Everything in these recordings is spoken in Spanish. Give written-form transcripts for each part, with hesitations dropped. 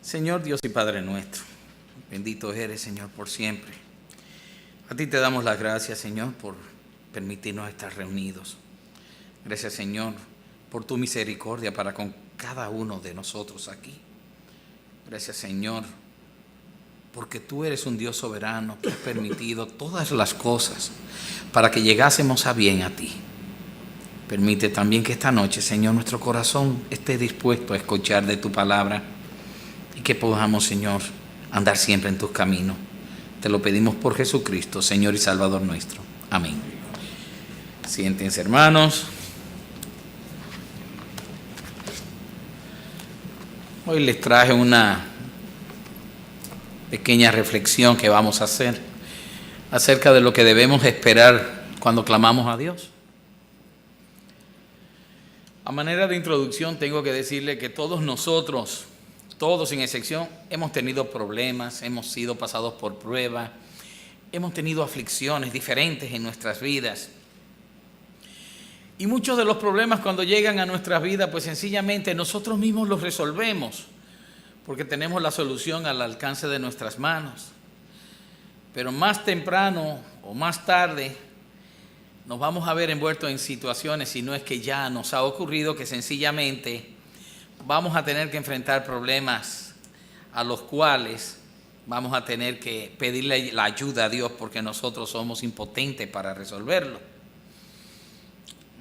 Señor Dios y Padre nuestro, bendito eres, Señor, por siempre. A ti te damos las gracias, Señor, por permitirnos estar reunidos. Gracias, Señor, por tu misericordia para con cada uno de nosotros aquí. Gracias, Señor, porque tú eres un Dios soberano que has permitido todas las cosas para que llegásemos a bien a ti. Permite también que esta noche, Señor, nuestro corazón esté dispuesto a escuchar de tu palabra y que podamos, Señor, andar siempre en tus caminos. Te lo pedimos por Jesucristo, Señor y Salvador nuestro. Amén. Siéntense, hermanos. Hoy les traje una pequeña reflexión que vamos a hacer acerca de lo que debemos esperar cuando clamamos a Dios. A manera de introducción tengo que decirle que todos nosotros, todos sin excepción, hemos tenido problemas, hemos sido pasados por pruebas, hemos tenido aflicciones diferentes en nuestras vidas. Y muchos de los problemas cuando llegan a nuestras vidas, pues sencillamente nosotros mismos los resolvemos, porque tenemos la solución al alcance de nuestras manos. Pero más temprano o más tarde nos vamos a ver envueltos en situaciones, si no es que ya nos ha ocurrido, que sencillamente vamos a tener que enfrentar problemas a los cuales vamos a tener que pedirle la ayuda a Dios porque nosotros somos impotentes para resolverlo.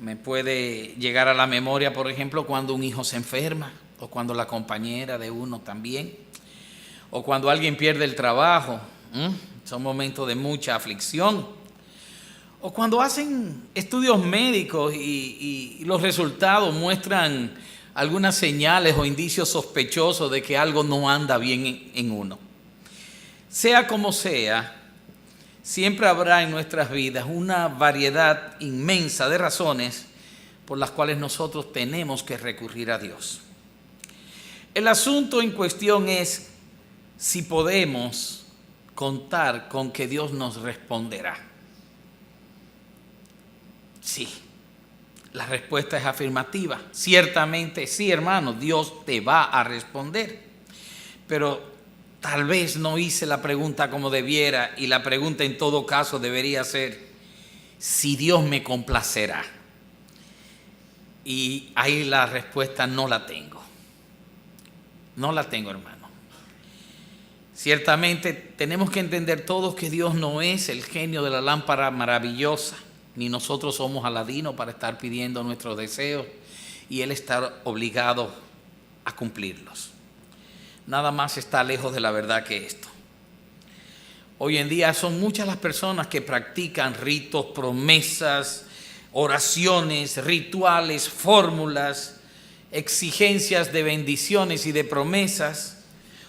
Me puede llegar a la memoria, por ejemplo, cuando un hijo se enferma, o cuando la compañera de uno también, o cuando alguien pierde el trabajo. Son momentos de mucha aflicción. O cuando hacen estudios médicos y los resultados muestran algunas señales o indicios sospechosos de que algo no anda bien en uno. Sea como sea, siempre habrá en nuestras vidas una variedad inmensa de razones por las cuales nosotros tenemos que recurrir a Dios. El asunto en cuestión es si podemos contar con que Dios nos responderá. Sí, la respuesta es afirmativa. Ciertamente sí, hermano, Dios te va a responder. Pero tal vez no hice la pregunta como debiera, y la pregunta en todo caso debería ser si Dios me complacerá. Y ahí la respuesta no la tengo. No la tengo, hermano. Ciertamente tenemos que entender todos que Dios no es el genio de la lámpara maravillosa, ni nosotros somos Aladino para estar pidiendo nuestros deseos y Él estar obligado a cumplirlos. Nada más está lejos de la verdad que esto. Hoy en día son muchas las personas que practican ritos, promesas, oraciones, rituales, fórmulas, exigencias de bendiciones y de promesas.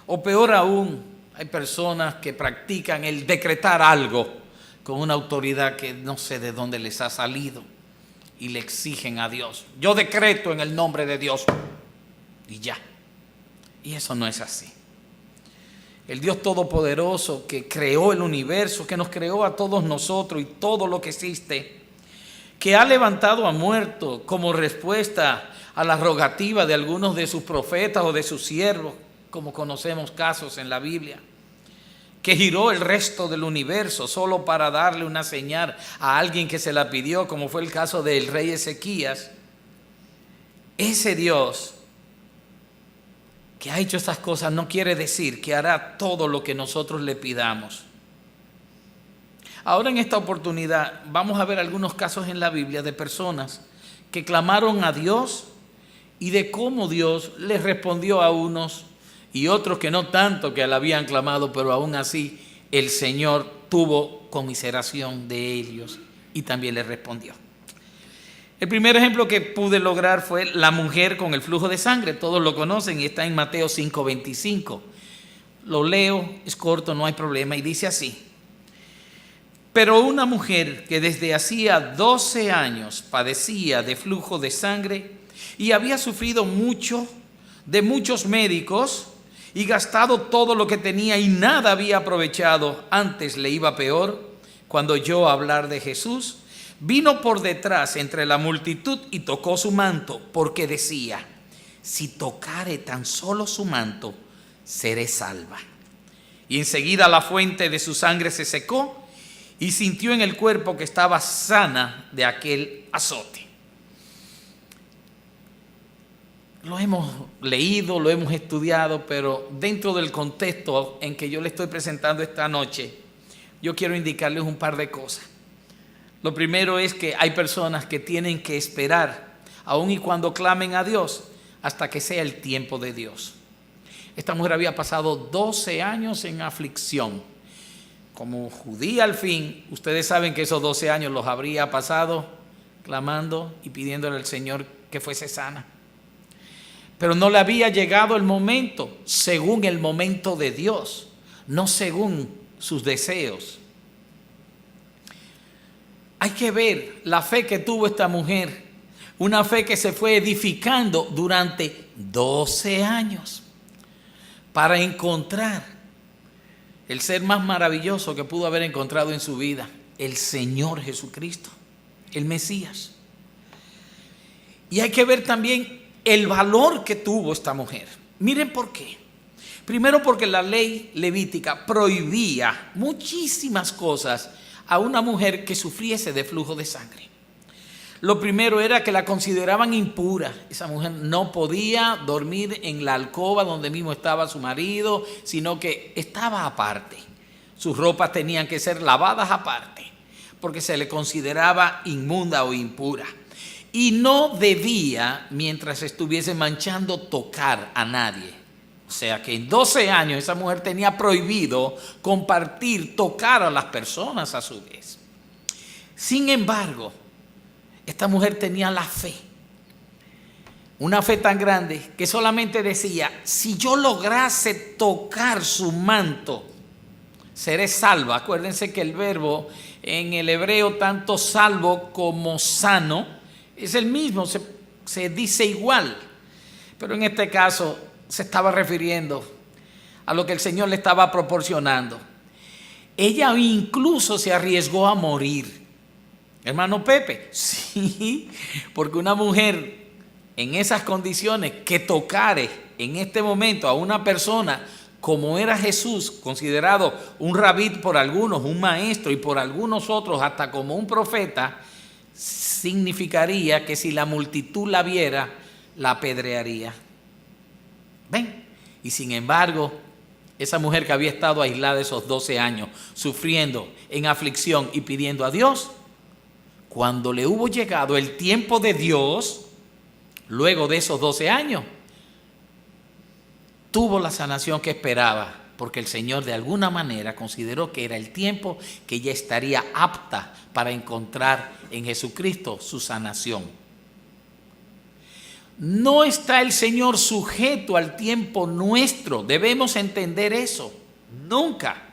O peor aún, hay personas que practican el decretar algo con una autoridad que no sé de dónde les ha salido y le exigen a Dios. Yo decreto en el nombre de Dios y ya. Y eso no es así. El Dios Todopoderoso que creó el universo, que nos creó a todos nosotros y todo lo que existe, que ha levantado a muertos como respuesta a la rogativa de algunos de sus profetas o de sus siervos, como conocemos casos en la Biblia, que giró el resto del universo solo para darle una señal a alguien que se la pidió, como fue el caso del rey Ezequías. Ese Dios que ha hecho estas cosas no quiere decir que hará todo lo que nosotros le pidamos. Ahora en esta oportunidad vamos a ver algunos casos en la Biblia de personas que clamaron a Dios y de cómo Dios les respondió a unos y otros que no tanto, que le habían clamado, pero aún así el Señor tuvo conmiseración de ellos y también les respondió. El primer ejemplo que pude lograr fue la mujer con el flujo de sangre. Todos lo conocen y está en Mateo 5:25. Lo leo, es corto, no hay problema, y dice así: pero una mujer que desde hacía 12 años padecía de flujo de sangre y había sufrido mucho de muchos médicos y gastado todo lo que tenía y nada había aprovechado, antes le iba peor, cuando oyó hablar de Jesús, vino por detrás entre la multitud y tocó su manto, porque decía: si tocare tan solo su manto, seré salva. Y enseguida la fuente de su sangre se secó y sintió en el cuerpo que estaba sana de aquel azote. Lo hemos leído, lo hemos estudiado, pero dentro del contexto en que yo le estoy presentando esta noche, yo quiero indicarles un par de cosas. Lo primero es que hay personas que tienen que esperar, aun y cuando clamen a Dios, hasta que sea el tiempo de Dios. Esta mujer había pasado 12 años en aflicción. Como judía al fin, ustedes saben que esos 12 años los habría pasado clamando y pidiéndole al Señor que fuese sana. Pero no le había llegado el momento, según el momento de Dios, no según sus deseos. Hay que ver la fe que tuvo esta mujer, una fe que se fue edificando durante 12 años para encontrar el ser más maravilloso que pudo haber encontrado en su vida, el Señor Jesucristo, el Mesías. Y hay que ver también el valor que tuvo esta mujer. Miren por qué. Primero, porque la ley levítica prohibía muchísimas cosas a una mujer que sufriese de flujo de sangre. Lo primero era que la consideraban impura. Esa mujer no podía dormir en la alcoba donde mismo estaba su marido, sino que estaba aparte. Sus ropas tenían que ser lavadas aparte, porque se le consideraba inmunda o impura. Y no debía, mientras estuviese manchando, tocar a nadie. O sea que en 12 años esa mujer tenía prohibido compartir, tocar a las personas a su vez. Sin embargo, esta mujer tenía la fe, una fe tan grande que solamente decía: si yo lograse tocar su manto, seré salva. Acuérdense que el verbo en el hebreo, tanto salvo como sano, es el mismo, se dice igual, pero en este caso se estaba refiriendo a lo que el Señor le estaba proporcionando. Ella incluso se arriesgó a morir. Hermano Pepe, sí, porque una mujer en esas condiciones que tocare en este momento a una persona como era Jesús, considerado un rabí por algunos, un maestro, y por algunos otros hasta como un profeta, significaría que si la multitud la viera, la apedrearía. ¿Ven? Y sin embargo, esa mujer que había estado aislada esos 12 años, sufriendo en aflicción y pidiendo a Dios, cuando le hubo llegado el tiempo de Dios, luego de esos 12 años, tuvo la sanación que esperaba, porque el Señor de alguna manera consideró que era el tiempo que ella estaría apta para encontrar en Jesucristo su sanación. No está el Señor sujeto al tiempo nuestro, debemos entender eso, nunca.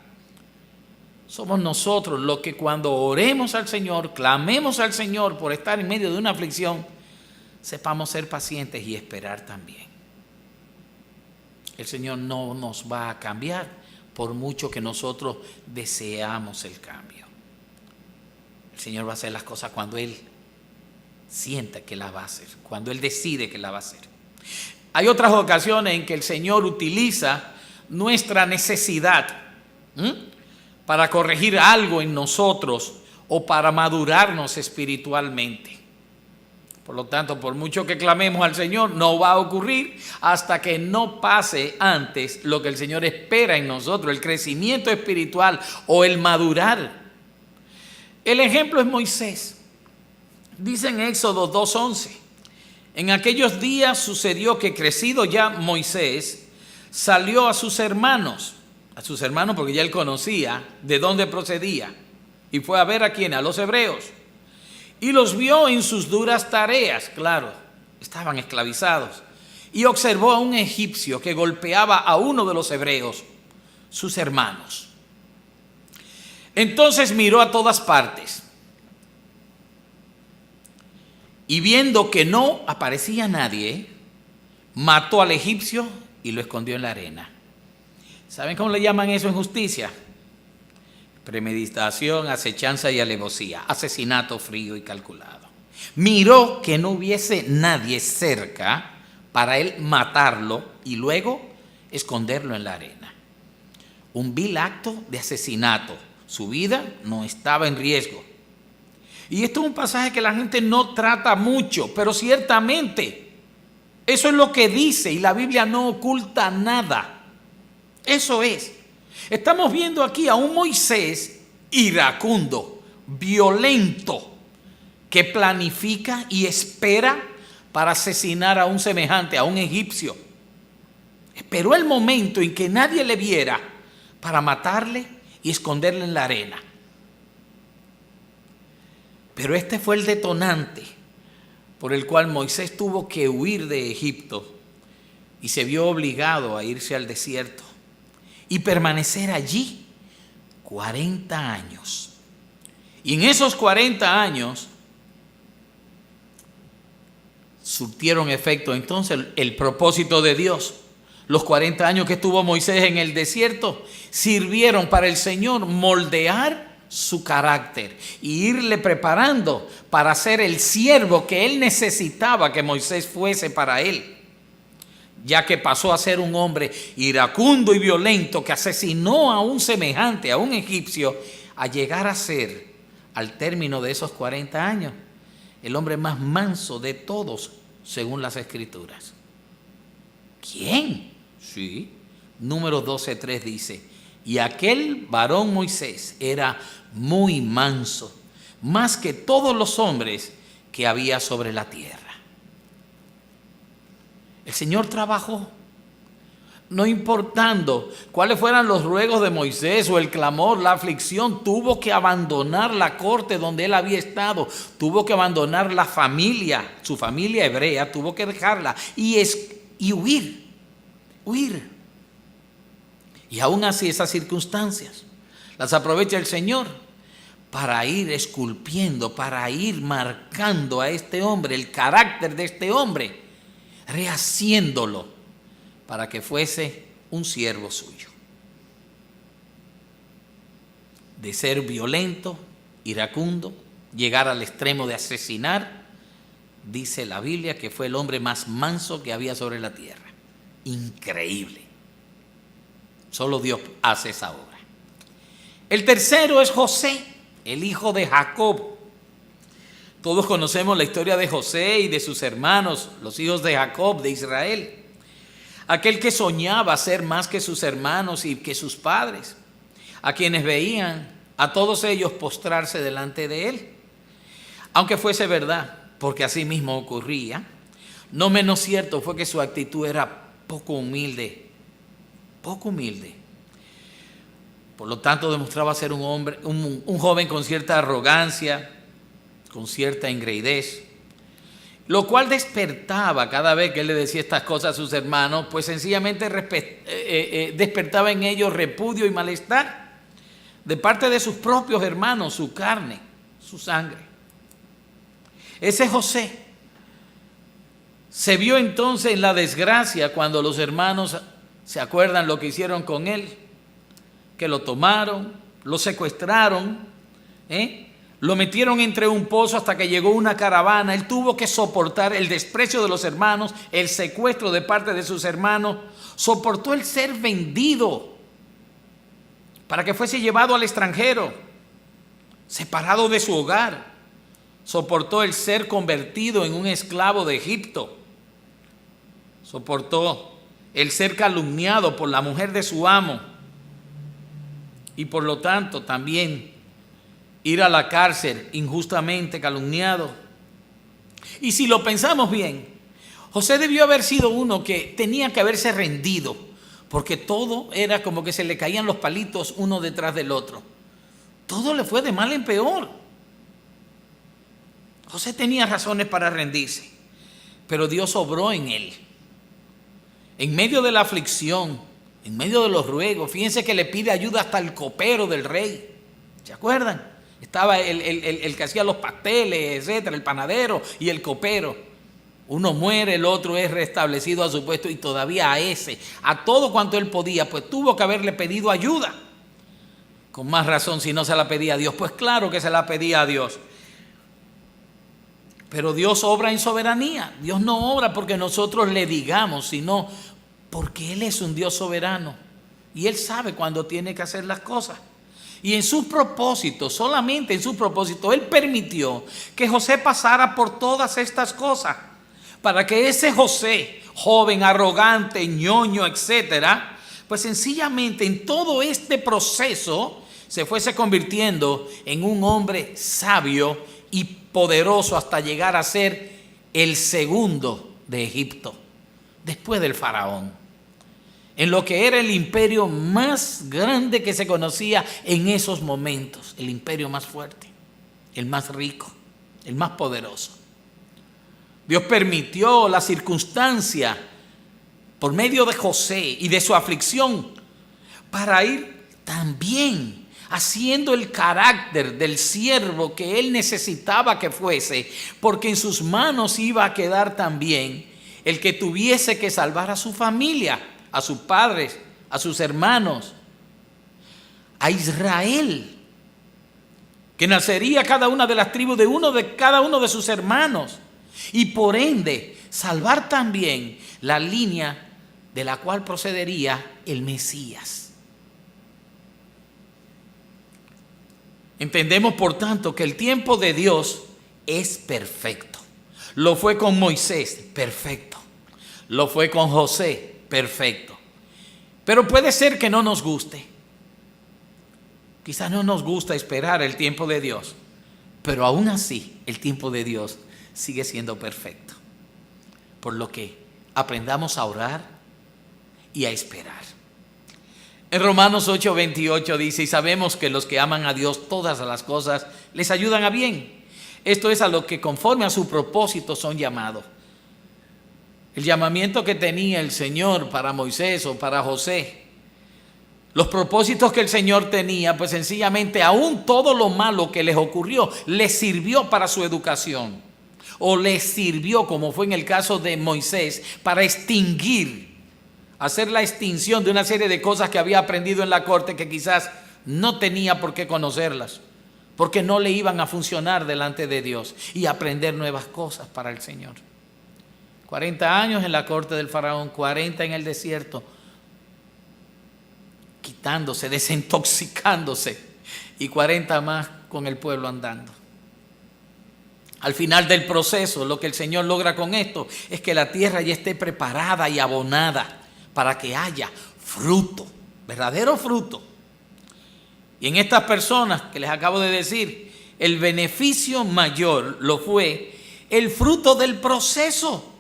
Somos nosotros los que cuando oremos al Señor, clamemos al Señor por estar en medio de una aflicción, sepamos ser pacientes y esperar también. El Señor no nos va a cambiar por mucho que nosotros deseamos el cambio. El Señor va a hacer las cosas cuando Él sienta que la va a hacer, cuando Él decide que la va a hacer. Hay otras ocasiones en que el Señor utiliza nuestra necesidad para corregir algo en nosotros o para madurarnos espiritualmente. Por lo tanto, por mucho que clamemos al Señor, no va a ocurrir hasta que no pase antes lo que el Señor espera en nosotros, el crecimiento espiritual o el madurar. El ejemplo es Moisés. Dice en Éxodo 2:11, en aquellos días sucedió que crecido ya Moisés, salió a sus hermanos porque ya él conocía de dónde procedía, y fue a ver a quién, a los hebreos, y los vio en sus duras tareas, claro, estaban esclavizados, y observó a un egipcio que golpeaba a uno de los hebreos, sus hermanos. Entonces miró a todas partes, y viendo que no aparecía nadie, mató al egipcio y lo escondió en la arena. ¿Saben cómo le llaman eso en justicia? Premeditación, acechanza y alevosía, asesinato frío y calculado. Miró que no hubiese nadie cerca para él matarlo y luego esconderlo en la arena. Un vil acto de asesinato. Su vida no estaba en riesgo. Y esto es un pasaje que la gente no trata mucho, pero ciertamente eso es lo que dice y la Biblia no oculta nada. Eso es. Estamos viendo aquí a un Moisés iracundo, violento, que planifica y espera para asesinar a un semejante, a un egipcio. Esperó el momento en que nadie le viera para matarle y esconderle en la arena. Pero este fue el detonante por el cual Moisés tuvo que huir de Egipto y se vio obligado a irse al desierto y permanecer allí 40 años. Y en esos 40 años surtieron efecto entonces el propósito de Dios. Los 40 años que estuvo Moisés en el desierto sirvieron para el Señor moldear su carácter y irle preparando para ser el siervo que él necesitaba que Moisés fuese para él, ya que pasó a ser un hombre iracundo y violento que asesinó a un semejante, a un egipcio, a llegar a ser, al término de esos 40 años, el hombre más manso de todos, según las Escrituras. ¿Quién? Sí, Números 12:3 dice: y aquel varón Moisés era muy manso, más que todos los hombres que había sobre la tierra. El Señor trabajó, no importando cuáles fueran los ruegos de Moisés o el clamor, la aflicción. Tuvo que abandonar la corte donde él había estado, tuvo que abandonar la familia, su familia hebrea, tuvo que dejarla y huir. Y aún así esas circunstancias las aprovecha el Señor para ir esculpiendo, para ir marcando a este hombre, el carácter de este hombre, rehaciéndolo para que fuese un siervo suyo. De ser violento, iracundo, llegar al extremo de asesinar, dice la Biblia que fue el hombre más manso que había sobre la tierra. Increíble. Solo Dios hace esa obra. El tercero es José, el hijo de Jacob. Todos conocemos la historia de José y de sus hermanos, los hijos de Jacob, de Israel. Aquel que soñaba ser más que sus hermanos y que sus padres, a quienes veían a todos ellos postrarse delante de él. Aunque fuese verdad, porque así mismo ocurría, no menos cierto fue que su actitud era poco humilde. Por lo tanto, demostraba ser un hombre, un joven con cierta arrogancia, con cierta engreidez, lo cual despertaba cada vez que él le decía estas cosas a sus hermanos, pues sencillamente despertaba en ellos repudio y malestar de parte de sus propios hermanos, su carne, su sangre. Ese José se vio entonces en la desgracia cuando los hermanos se acuerdan lo que hicieron con él, que lo tomaron, lo secuestraron, lo metieron entre un pozo hasta que llegó una caravana. Él tuvo que soportar el desprecio de los hermanos, el secuestro de parte de sus hermanos, soportó el ser vendido para que fuese llevado al extranjero, separado de su hogar, soportó el ser convertido en un esclavo de Egipto, soportó el ser calumniado por la mujer de su amo y por lo tanto también ir a la cárcel injustamente calumniado. Y si lo pensamos bien, José debió haber sido uno que tenía que haberse rendido, porque todo era como que se le caían los palitos uno detrás del otro. Todo le fue de mal en peor. José tenía razones para rendirse, pero Dios obró en él. En medio de la aflicción, en medio de los ruegos, fíjense que le pide ayuda hasta el copero del rey. ¿Se acuerdan? Estaba el que hacía los pasteles, etcétera, el panadero y el copero. Uno muere, el otro es restablecido a su puesto y todavía a todo cuanto él podía, pues tuvo que haberle pedido ayuda. Con más razón, si no se la pedía a Dios, pues claro que se la pedía a Dios. Pero Dios obra en soberanía. Dios no obra porque nosotros le digamos, sino Porque Él es un Dios soberano y Él sabe cuándo tiene que hacer las cosas. Y en sus propósitos, solamente en su propósito, Él permitió que José pasara por todas estas cosas, para que ese José, joven, arrogante, ñoño, etcétera, pues sencillamente en todo este proceso se fuese convirtiendo en un hombre sabio y poderoso hasta llegar a ser el segundo de Egipto, después del faraón, en lo que era el imperio más grande que se conocía en esos momentos, el imperio más fuerte, el más rico, el más poderoso. Dios permitió la circunstancia por medio de José y de su aflicción para ir también haciendo el carácter del siervo que él necesitaba que fuese, porque en sus manos iba a quedar también el que tuviese que salvar a su familia, a sus padres, a sus hermanos, a Israel, que nacería cada una de las tribus de cada uno de sus hermanos, y por ende salvar también la línea de la cual procedería el Mesías. Entendemos, por tanto, que el tiempo de Dios es perfecto. Lo fue con Moisés, perfecto. Lo fue con José, perfecto. Pero puede ser que no nos guste. Quizás no nos gusta esperar el tiempo de Dios, pero aún así el tiempo de Dios sigue siendo perfecto. Por lo que aprendamos a orar y a esperar. En Romanos 8:28 dice: y sabemos que los que aman a Dios todas las cosas les ayudan a bien. Esto es a lo que conforme a su propósito son llamados. El llamamiento que tenía el Señor para Moisés o para José, los propósitos que el Señor tenía, pues sencillamente aún todo lo malo que les ocurrió les sirvió para su educación, o les sirvió, como fue en el caso de Moisés, para hacer la extinción de una serie de cosas que había aprendido en la corte que quizás no tenía por qué conocerlas, porque no le iban a funcionar delante de Dios, y aprender nuevas cosas para el Señor. 40 años en la corte del faraón, 40 en el desierto, quitándose, desintoxicándose, y 40 más con el pueblo andando. Al final del proceso, lo que el Señor logra con esto es que la tierra ya esté preparada y abonada para que haya fruto, verdadero fruto. Y en estas personas que les acabo de decir, el beneficio mayor lo fue el fruto del proceso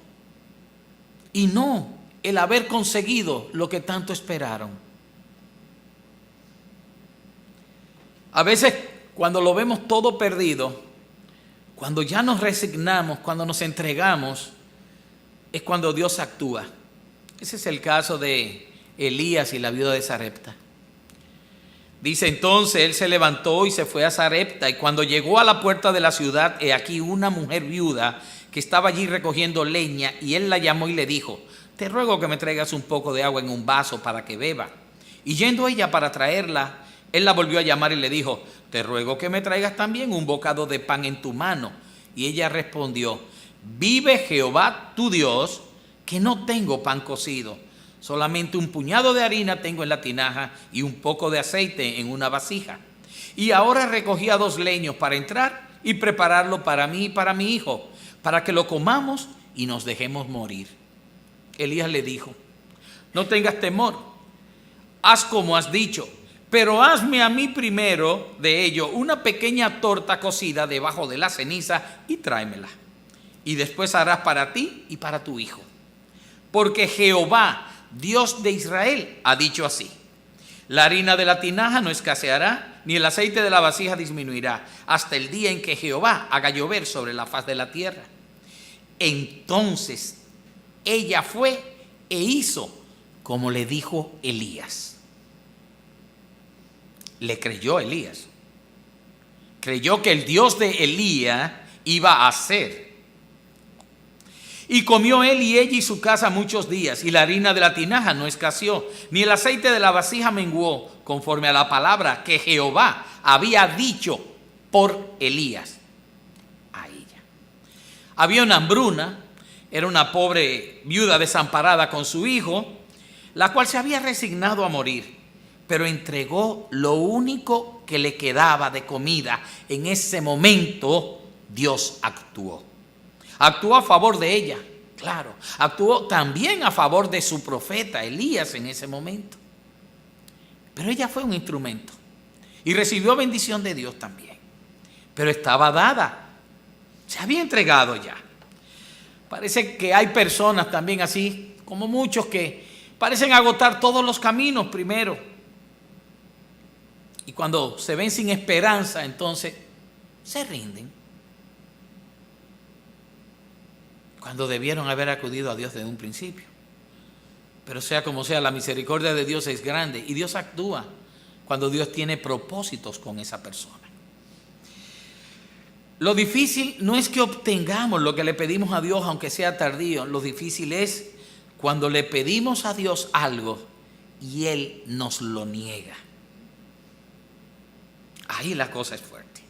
y no el haber conseguido lo que tanto esperaron. A veces, cuando lo vemos todo perdido, cuando ya nos resignamos, cuando nos entregamos, es cuando Dios actúa. Ese es el caso de Elías y la viuda de Sarepta. Dice: entonces él se levantó y se fue a Sarepta, y cuando llegó a la puerta de la ciudad, he aquí una mujer viuda que estaba allí recogiendo leña, y él la llamó y le dijo: te ruego que me traigas un poco de agua en un vaso para que beba. Y yendo ella para traerla, él la volvió a llamar y le dijo: te ruego que me traigas también un bocado de pan en tu mano. Y ella respondió: vive Jehová tu Dios, que no tengo pan cocido, solamente un puñado de harina tengo en la tinaja y un poco de aceite en una vasija. Y ahora recogía 2 leños para entrar y prepararlo para mí y para mi hijo, para que lo comamos y nos dejemos morir. Elías le dijo: no tengas temor, haz como has dicho, pero hazme a mí primero de ello una pequeña torta cocida debajo de la ceniza y tráemela. Y después harás para ti y para tu hijo. Porque Jehová, Dios de Israel, ha dicho así: la harina de la tinaja no escaseará, ni el aceite de la vasija disminuirá, hasta el día en que Jehová haga llover sobre la faz de la tierra. Entonces ella fue e hizo como le dijo Elías. Le creyó Elías. Creyó que el Dios de Elías iba a hacer. Y comió él y ella y su casa muchos días, y la harina de la tinaja no escaseó, ni el aceite de la vasija menguó, conforme a la palabra que Jehová había dicho por Elías a ella. Había una hambruna, era una pobre viuda desamparada con su hijo, la cual se había resignado a morir, pero entregó lo único que le quedaba de comida. En ese momento Dios actuó. Actuó a favor de ella, claro. Actuó también a favor de su profeta Elías en ese momento. Pero ella fue un instrumento y recibió bendición de Dios también. Pero estaba dada, se había entregado ya. Parece que hay personas también así, como muchos, que parecen agotar todos los caminos primero. Y cuando se ven sin esperanza, entonces se rinden. Cuando debieron haber acudido a Dios desde un principio. Pero sea como sea, la misericordia de Dios es grande y Dios actúa cuando Dios tiene propósitos con esa persona. Lo difícil no es que obtengamos lo que le pedimos a Dios, aunque sea tardío. Lo difícil es cuando le pedimos a Dios algo y Él nos lo niega. Ahí la cosa es fuerte.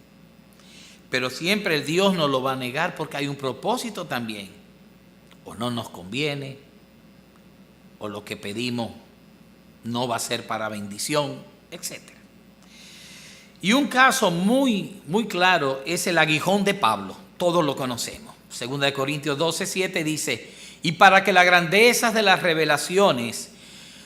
Pero siempre el Dios nos lo va a negar porque hay un propósito también. O no nos conviene, o lo que pedimos no va a ser para bendición, etc. Y un caso muy claro es el aguijón de Pablo. Todos lo conocemos. 2 Corintios 12:7 dice: y para que la grandeza de las revelaciones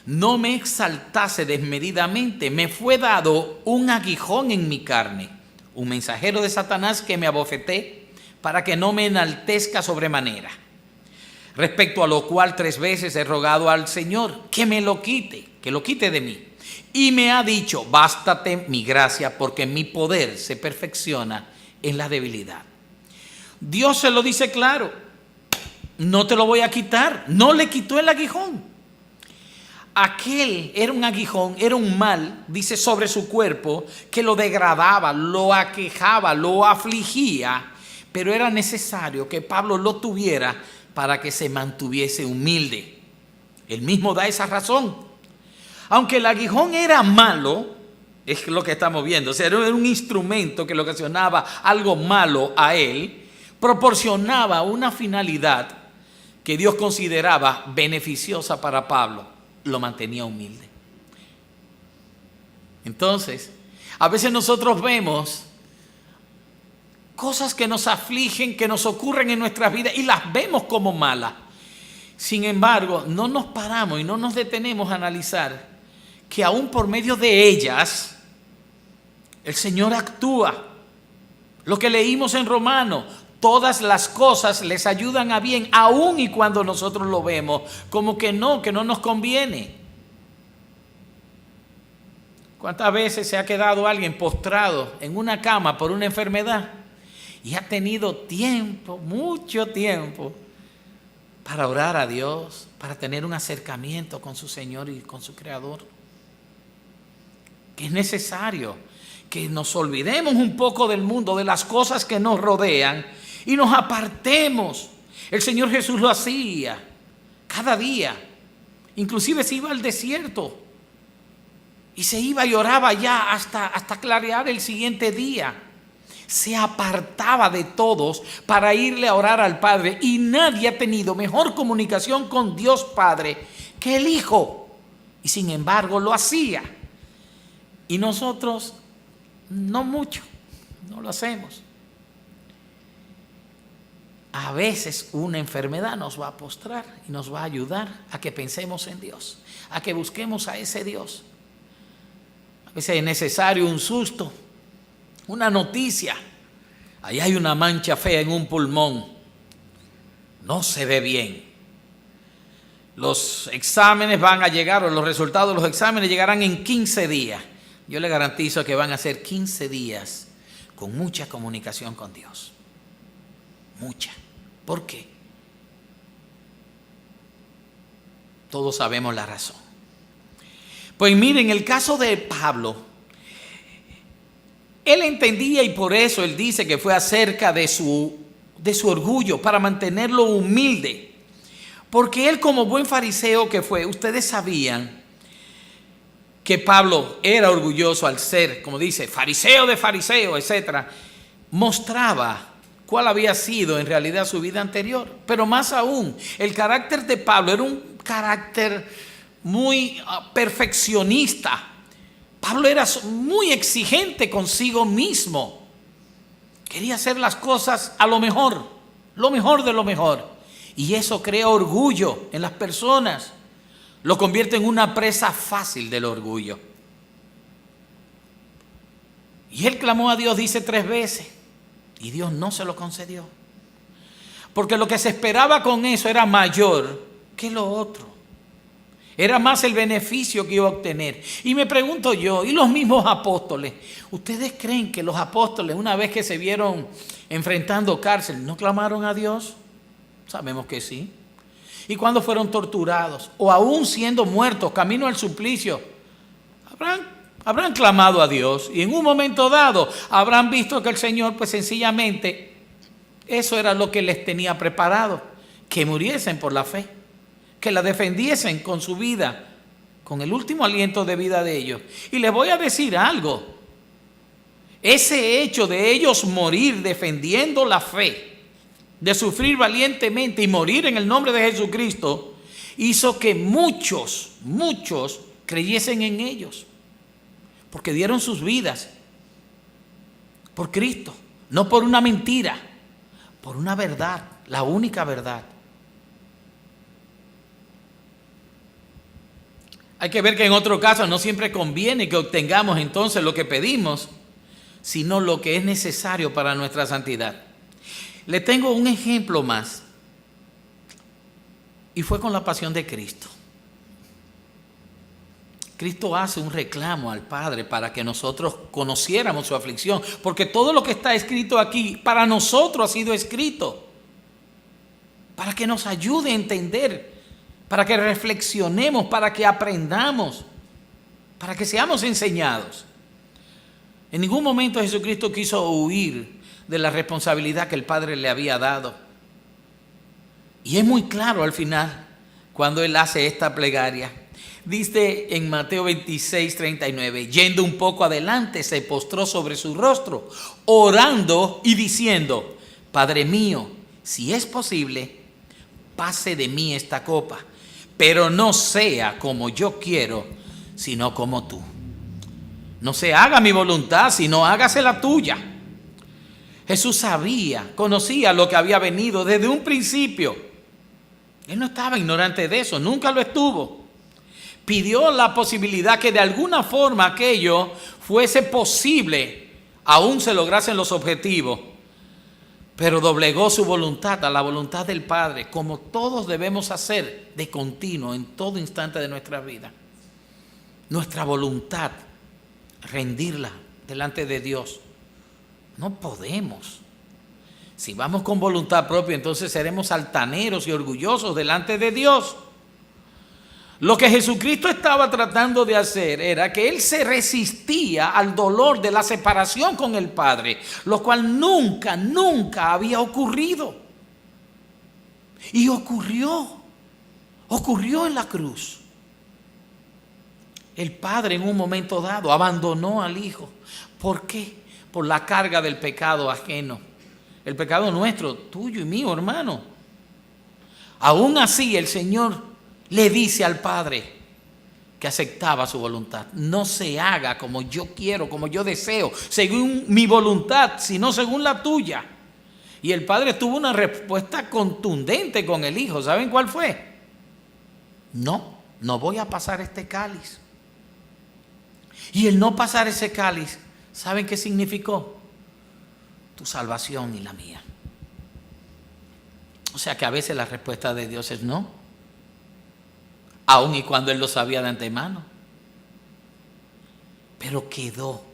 no me exaltase desmedidamente, me fue dado un aguijón en mi carne, un mensajero de Satanás que me abofeté para que no me enaltezca sobremanera. Respecto a lo cual 3 veces he rogado al Señor que me lo quite, que lo quite de mí. Y me ha dicho: bástate mi gracia, porque mi poder se perfecciona en la debilidad. Dios se lo dice claro: no te lo voy a quitar. No le quitó el aguijón. Aquel era un aguijón, era un mal, dice, sobre su cuerpo, que lo degradaba, lo aquejaba, lo afligía. Pero era necesario que Pablo lo tuviera para que se mantuviese humilde. Él mismo da esa razón. Aunque el aguijón era malo, es lo que estamos viendo, o sea, era un instrumento que le ocasionaba algo malo a él, proporcionaba una finalidad que Dios consideraba beneficiosa para Pablo, lo mantenía humilde. Entonces, a veces nosotros vemos cosas que nos afligen, que nos ocurren en nuestras vidas y las vemos como malas. Sin embargo, no nos paramos y no nos detenemos a analizar que aún por medio de ellas el Señor actúa. Lo que leímos en Romanos: todas las cosas les ayudan a bien, aun y cuando nosotros lo vemos como que no nos conviene. ¿Cuántas veces se ha quedado alguien postrado en una cama por una enfermedad y ha tenido tiempo, mucho tiempo, para orar a Dios, para tener un acercamiento con su Señor y con su Creador? Que es necesario que nos olvidemos un poco del mundo, de las cosas que nos rodean y nos apartemos. El Señor Jesús lo hacía cada día. Inclusive se iba al desierto y se iba y oraba ya hasta clarear el siguiente día. Se apartaba de todos para irle a orar al Padre, y nadie ha tenido mejor comunicación con Dios Padre que el Hijo, y sin embargo lo hacía. Y nosotros no mucho, no lo hacemos. A veces una enfermedad nos va a postrar y nos va a ayudar a que pensemos en Dios, a que busquemos a ese Dios. A veces es necesario un susto, una noticia. Ahí hay una mancha fea en un pulmón, no se ve bien. Los exámenes van a llegar, o los resultados de los exámenes llegarán en 15 días. Yo le garantizo que van a ser 15 días con mucha comunicación con Dios. Mucha. ¿Por qué? Todos sabemos la razón. Pues miren, el caso de Pablo, él entendía, y por eso él dice que fue acerca de su orgullo, para mantenerlo humilde. Porque él, como buen fariseo que fue, ustedes sabían que Pablo era orgulloso al ser, como dice, fariseo de fariseo, etc. Mostraba cuál había sido en realidad su vida anterior. Pero más aún, el carácter de Pablo era un carácter muy perfeccionista. Pablo era muy exigente consigo mismo. Quería hacer las cosas a lo mejor de lo mejor. Y eso crea orgullo en las personas. Lo convierte en una presa fácil del orgullo. Y él clamó a Dios, dice 3 veces, y Dios no se lo concedió. Porque lo que se esperaba con eso era mayor que lo otro. Era más el beneficio que iba a obtener. Y me pregunto yo, ¿y los mismos apóstoles? ¿Ustedes creen que los apóstoles, una vez que se vieron enfrentando cárcel, no clamaron a Dios? Sabemos que sí. Y cuando fueron torturados, o aún siendo muertos, camino al suplicio, habrán clamado a Dios. Y en un momento dado, habrán visto que el Señor, pues sencillamente, eso era lo que les tenía preparado. Que muriesen por la fe. Que la defendiesen con su vida, con el último aliento de vida de ellos. Y les voy a decir algo. Ese hecho de ellos morir defendiendo la fe, de sufrir valientemente y morir en el nombre de Jesucristo, hizo que muchos creyesen en ellos. Porque dieron sus vidas por Cristo, no por una mentira, por una verdad, la única verdad. Hay que ver que en otro caso no siempre conviene que obtengamos entonces lo que pedimos, sino lo que es necesario para nuestra santidad. Le tengo un ejemplo más, y fue con la pasión de Cristo. Cristo hace un reclamo al Padre para que nosotros conociéramos su aflicción, porque todo lo que está escrito aquí para nosotros ha sido escrito, para que nos ayude a entender, para que reflexionemos, para que aprendamos, para que seamos enseñados. En ningún momento Jesucristo quiso huir de la responsabilidad que el Padre le había dado. Y es muy claro al final cuando Él hace esta plegaria. Dice en Mateo 26, 39, yendo un poco adelante, se postró sobre su rostro, orando y diciendo: Padre mío, si es posible, pase de mí esta copa, pero no sea como yo quiero, sino como tú. No se haga mi voluntad, sino hágase la tuya. Jesús conocía lo que había venido desde un principio. Él no estaba ignorante de eso, nunca lo estuvo. Pidió la posibilidad que de alguna forma aquello fuese posible, aún se lograsen los objetivos. Pero doblegó su voluntad a la voluntad del Padre, como todos debemos hacer de continuo en todo instante de nuestra vida. Nuestra voluntad, rendirla delante de Dios. No podemos. Si vamos con voluntad propia, entonces seremos altaneros y orgullosos delante de Dios. Lo que Jesucristo estaba tratando de hacer era que Él se resistía al dolor de la separación con el Padre, lo cual nunca había ocurrido. Y ocurrió en la cruz. El Padre en un momento dado abandonó al Hijo. ¿Por qué? Por la carga del pecado ajeno. El pecado nuestro, tuyo y mío, hermano. Aún así el Señor le dice al Padre que aceptaba su voluntad. No se haga como yo quiero, como yo deseo, según mi voluntad, sino según la tuya. Y el Padre tuvo una respuesta contundente con el Hijo. ¿Saben cuál fue? No voy a pasar este cáliz. Y el no pasar ese cáliz, ¿saben qué significó? Tu salvación y la mía. O sea que a veces la respuesta de Dios es no. Aun y cuando Él lo sabía de antemano. Pero quedó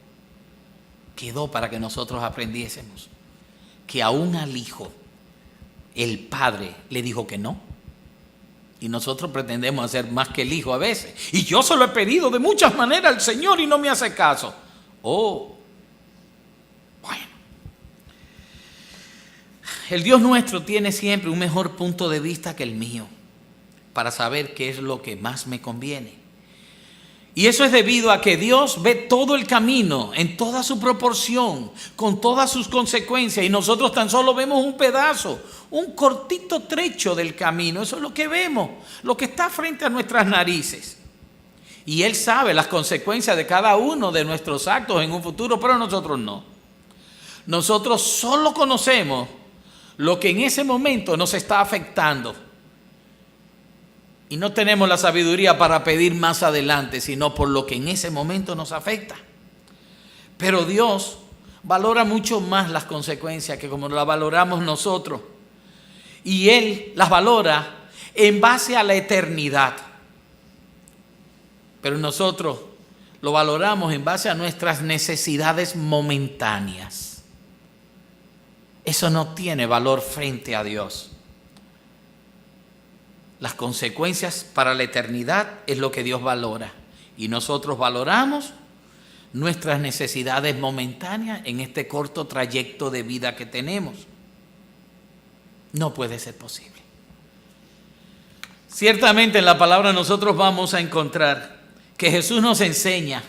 para que nosotros aprendiésemos que aún al Hijo, el Padre le dijo que no. Y nosotros pretendemos hacer más que el Hijo a veces. Y yo se lo he pedido de muchas maneras al Señor y no me hace caso. Bueno. El Dios nuestro tiene siempre un mejor punto de vista que el mío, para saber qué es lo que más me conviene. Y eso es debido a que Dios ve todo el camino en toda su proporción, con todas sus consecuencias, y nosotros tan solo vemos un pedazo, un cortito trecho del camino. Eso es lo que vemos, lo que está frente a nuestras narices. Y Él sabe las consecuencias de cada uno de nuestros actos en un futuro, pero nosotros no. Nosotros solo conocemos lo que en ese momento nos está afectando. Y no tenemos la sabiduría para pedir más adelante, sino por lo que en ese momento nos afecta. Pero Dios valora mucho más las consecuencias que como las valoramos nosotros. Y Él las valora en base a la eternidad. Pero nosotros lo valoramos en base a nuestras necesidades momentáneas. Eso no tiene valor frente a Dios. Las consecuencias para la eternidad es lo que Dios valora. Y nosotros valoramos nuestras necesidades momentáneas en este corto trayecto de vida que tenemos. No puede ser posible. Ciertamente en la palabra nosotros vamos a encontrar que Jesús nos enseña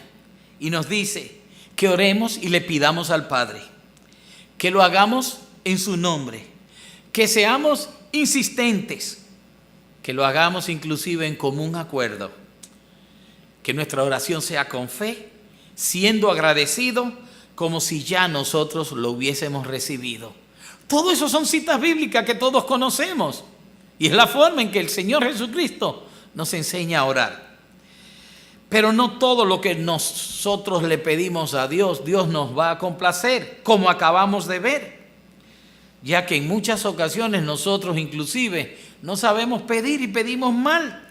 y nos dice que oremos y le pidamos al Padre, que lo hagamos en su nombre, que seamos insistentes, que lo hagamos inclusive en común acuerdo, que nuestra oración sea con fe, siendo agradecido como si ya nosotros lo hubiésemos recibido. Todo eso son citas bíblicas que todos conocemos y es la forma en que el Señor Jesucristo nos enseña a orar. Pero no todo lo que nosotros le pedimos a Dios, Dios nos va a complacer, como acabamos de ver, ya que en muchas ocasiones nosotros inclusive no sabemos pedir y pedimos mal.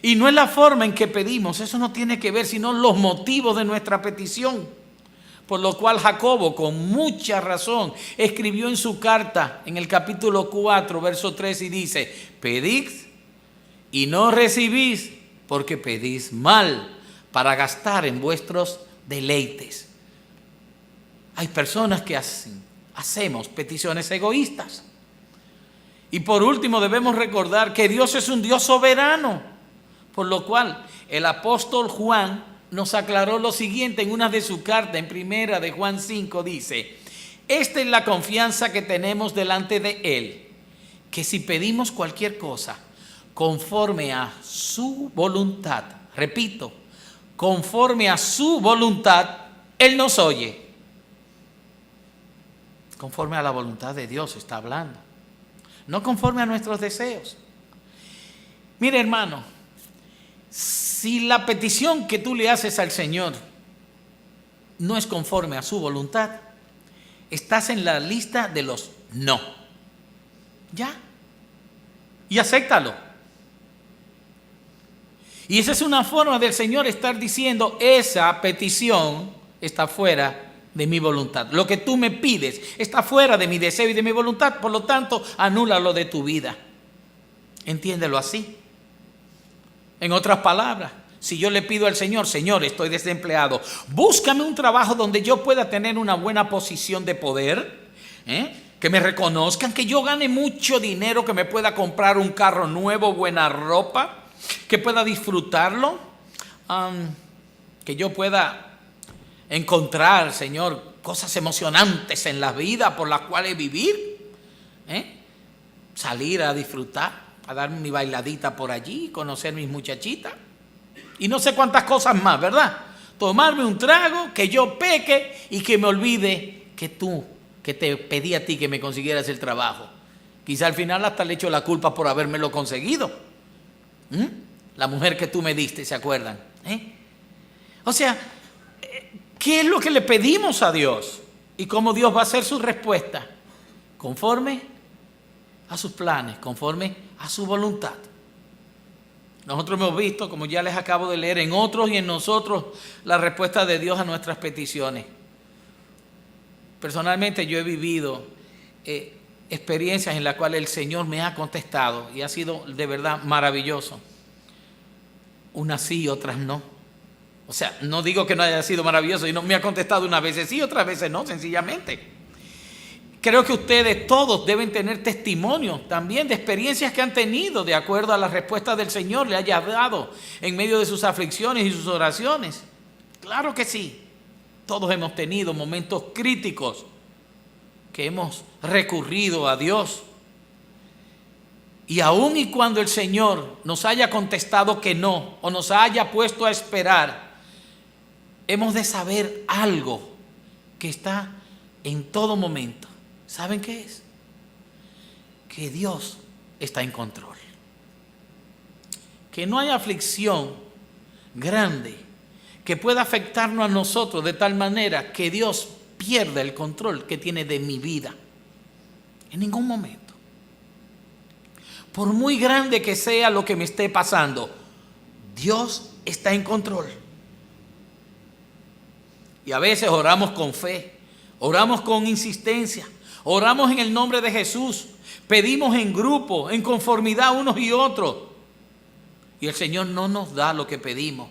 Y no es la forma en que pedimos, eso no tiene que ver, sino los motivos de nuestra petición. Por lo cual Jacobo, con mucha razón, escribió en su carta, en el capítulo 4, verso 3, y dice: pedid y no recibís, porque pedís mal, para gastar en vuestros deleites. Hay personas que hacemos peticiones egoístas. Y por último debemos recordar que Dios es un Dios soberano, por lo cual el apóstol Juan nos aclaró lo siguiente en una de sus cartas, en primera de Juan 5, dice: esta es la confianza que tenemos delante de Él, que si pedimos cualquier cosa conforme a su voluntad, repito, conforme a su voluntad, Él nos oye. Conforme a la voluntad de Dios está hablando, no conforme a nuestros deseos. Mire, hermano, si la petición que tú le haces al Señor no es conforme a su voluntad, estás en la lista de los no. Ya. Y acéptalo. Y esa es una forma del Señor estar diciendo: esa petición está fuera de mi voluntad. Lo que tú me pides está fuera de mi deseo y de mi voluntad. Por lo tanto, anúlalo de tu vida. Entiéndelo así. En otras palabras, si yo le pido al Señor: Señor, estoy desempleado, búscame un trabajo donde yo pueda tener una buena posición de poder, que me reconozcan, que yo gane mucho dinero, que me pueda comprar un carro nuevo, buena ropa, que pueda disfrutarlo, que yo pueda encontrar, Señor, cosas emocionantes en la vida por las cuales vivir, salir a disfrutar, a dar mi bailadita por allí, conocer mis muchachitas y no sé cuántas cosas más, ¿verdad? Tomarme un trago, que yo peque y que me olvide que te pedí a ti que me consiguieras el trabajo. Quizá al final hasta le echo la culpa por habérmelo conseguido. La mujer que tú me diste, ¿se acuerdan? O sea, ¿qué es lo que le pedimos a Dios? ¿Y cómo Dios va a hacer su respuesta? Conforme a sus planes, conforme a su voluntad. Nosotros hemos visto, como ya les acabo de leer, en otros y en nosotros, la respuesta de Dios a nuestras peticiones. Personalmente yo he vivido experiencias en las cuales el Señor me ha contestado y ha sido de verdad maravilloso. Unas sí y otras no. O sea, no digo que no haya sido maravilloso y no me ha contestado unas veces sí, otras veces no, sencillamente. Creo que ustedes todos deben tener testimonio también de experiencias que han tenido de acuerdo a las respuestas del Señor le haya dado en medio de sus aflicciones y sus oraciones. Claro que sí. Todos hemos tenido momentos críticos que hemos recurrido a Dios. Y aun y cuando el Señor nos haya contestado que no o nos haya puesto a esperar, hemos de saber algo que está en todo momento. ¿Saben qué es? Que Dios está en control. Que no hay aflicción grande que pueda afectarnos a nosotros de tal manera que Dios pierda el control que tiene de mi vida. En ningún momento. Por muy grande que sea lo que me esté pasando, Dios está en control. Y a veces oramos con fe, oramos con insistencia, oramos en el nombre de Jesús, pedimos en grupo, en conformidad unos y otros. Y el Señor no nos da lo que pedimos.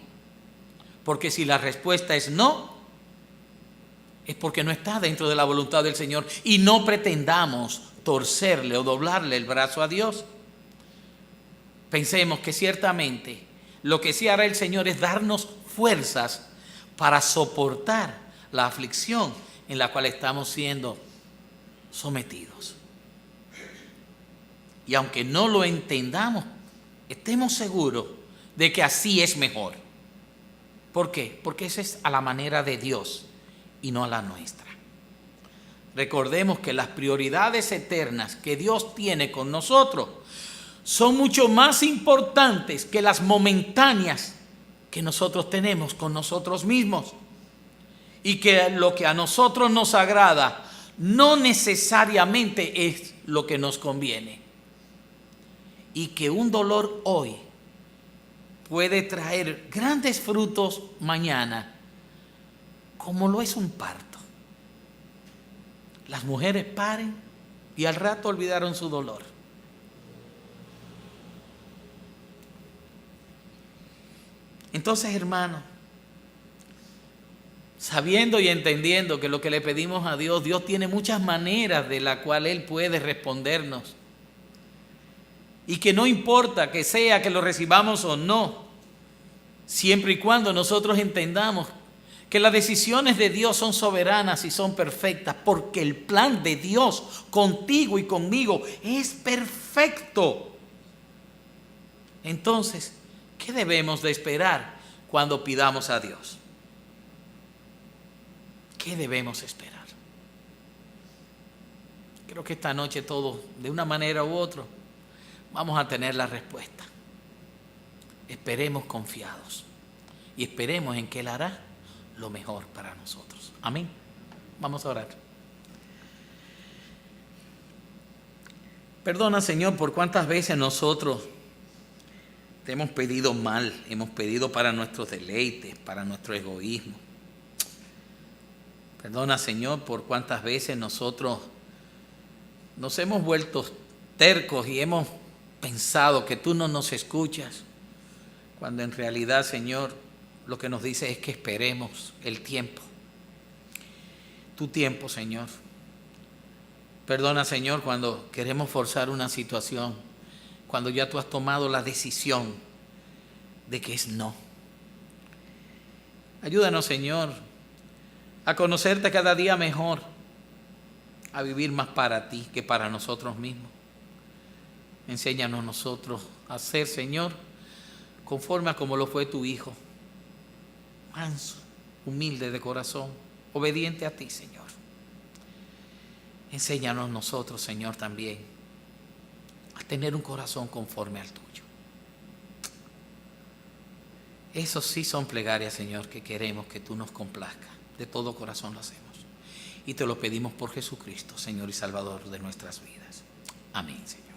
Porque si la respuesta es no, es porque no está dentro de la voluntad del Señor. Y no pretendamos torcerle o doblarle el brazo a Dios. Pensemos que ciertamente lo que sí hará el Señor es darnos fuerzas para soportar la aflicción en la cual estamos siendo sometidos. Y aunque no lo entendamos, estemos seguros de que así es mejor. ¿Por qué? Porque esa es a la manera de Dios y no a la nuestra. Recordemos que las prioridades eternas que Dios tiene con nosotros son mucho más importantes que las momentáneas que nosotros tenemos con nosotros mismos. Y que lo que a nosotros nos agrada no necesariamente es lo que nos conviene. Y que un dolor hoy puede traer grandes frutos mañana, como lo es un parto. Las mujeres paren y al rato olvidaron su dolor. Entonces, hermano, sabiendo y entendiendo que lo que le pedimos a Dios, Dios tiene muchas maneras de la cual Él puede respondernos. Y que no importa que sea que lo recibamos o no, siempre y cuando nosotros entendamos que las decisiones de Dios son soberanas y son perfectas, porque el plan de Dios contigo y conmigo es perfecto. Entonces, ¿qué debemos de esperar cuando pidamos a Dios? ¿Qué debemos esperar? Creo que esta noche todos, de una manera u otra, vamos a tener la respuesta. Esperemos confiados y esperemos en que Él hará lo mejor para nosotros. Amén. Vamos a orar. Perdona, Señor, por cuántas veces nosotros te hemos pedido mal, hemos pedido para nuestros deleites, para nuestro egoísmo. Perdona, Señor, por cuántas veces nosotros nos hemos vuelto tercos y hemos pensado que tú no nos escuchas, cuando en realidad, Señor, lo que nos dice es que esperemos el tiempo, tu tiempo, Señor. Perdona, Señor, cuando queremos forzar una situación, cuando ya tú has tomado la decisión de que es no. Ayúdanos, Señor, a conocerte cada día mejor, a vivir más para ti que para nosotros mismos. Enséñanos nosotros a ser, Señor, conforme a como lo fue tu Hijo, manso, humilde de corazón, obediente a ti, Señor. Enséñanos nosotros, Señor, también a tener un corazón conforme al tuyo. Esos sí son plegarias, Señor, que queremos que tú nos complazcas. De todo corazón lo hacemos. Y te lo pedimos por Jesucristo, Señor y Salvador de nuestras vidas. Amén, Señor.